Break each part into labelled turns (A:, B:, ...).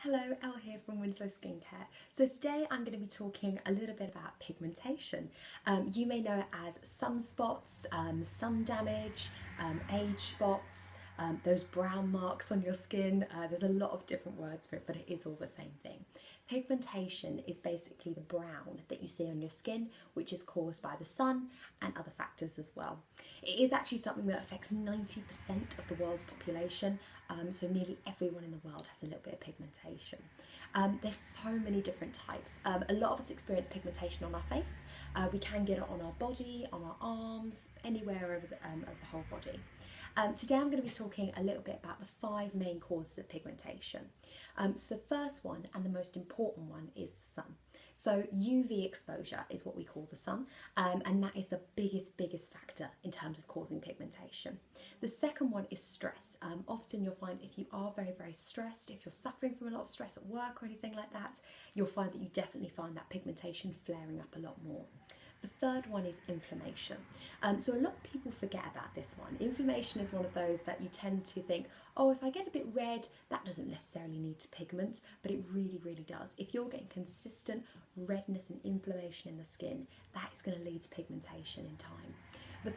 A: Hello, Elle here from Winslow Skincare. So today I'm going to be talking a little bit about pigmentation. You may know it as sunspots, sun damage, age spots, those brown marks on your skin. There's a lot of different words for it, but it is all the same thing. Pigmentation is basically the brown that you see on your skin, which is caused by the sun and other factors as well. It is actually something that affects 90% of the world's population, so nearly everyone in the world has a little bit of pigmentation. There's so many different types. A lot of us experience pigmentation on our face. We can get it on our body, on our arms, anywhere over the whole body. Today I'm going to be talking a little bit about the 5 main causes of pigmentation. So the first one and the most important one is the sun. So UV exposure is what we call the sun, and that is the biggest factor in terms of causing pigmentation. The second one is stress. Often you'll find if you are very stressed, if you're suffering from a lot of stress at work or anything like that, you'll find that you definitely find that pigmentation flaring up a lot more. The third one is inflammation. So a lot of people forget about this one. Inflammation is one of those that you tend to think, oh, if I get a bit red, that doesn't necessarily need to pigment, but it really does. If you're getting consistent redness and inflammation in the skin, that is going to lead to pigmentation in time. The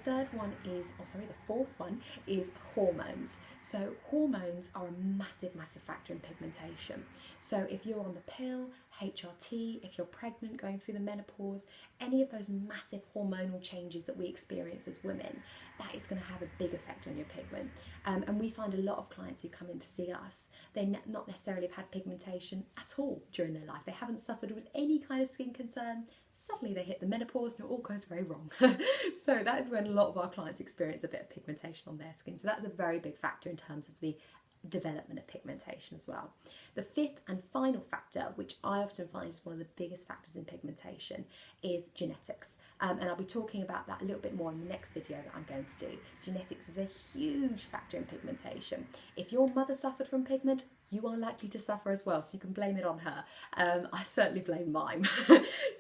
A: fourth one is hormones. So hormones are a massive factor in pigmentation. So if you're on the pill, HRT, if you're pregnant, going through the menopause, any of those massive hormonal changes that we experience as women, that is going to have a big effect on your pigment. And we find a lot of clients who come in to see us, they not necessarily have had pigmentation at all during their life. They haven't suffered with any kind of skin concern. Suddenly they hit the menopause and it all goes very wrong. So that is when a lot of our clients experience a bit of pigmentation on their skin. So that's a very big factor in terms of the development of pigmentation as well. The fifth and final factor, which I often find is one of the biggest factors in pigmentation, is genetics. And I'll be talking about that a little bit more in the next video that I'm going to do. Genetics is a huge factor in pigmentation. If your mother suffered from pigment, you are likely to suffer as well, so you can blame it on her. I certainly blame mine.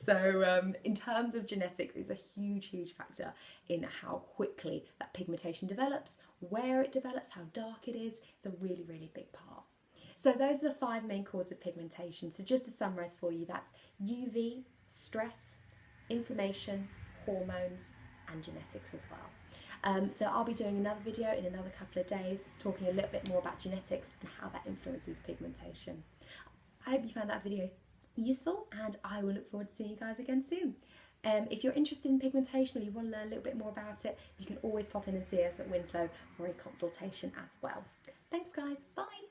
A: So in terms of genetics, it's a huge factor in how quickly that pigmentation develops, where it develops, how dark it is. It's a really big part. So those are the 5 main causes of pigmentation. So just to summarise for you, that's UV, stress, inflammation, hormones, and genetics as well. So I'll be doing another video in another couple of days talking a little bit more about genetics and how that influences pigmentation. I hope you found that video useful, and I will look forward to seeing you guys again soon. If you're interested in pigmentation or you want to learn a little bit more about it, you can always pop in and see us at Winslow for a consultation as well. Thanks guys, bye!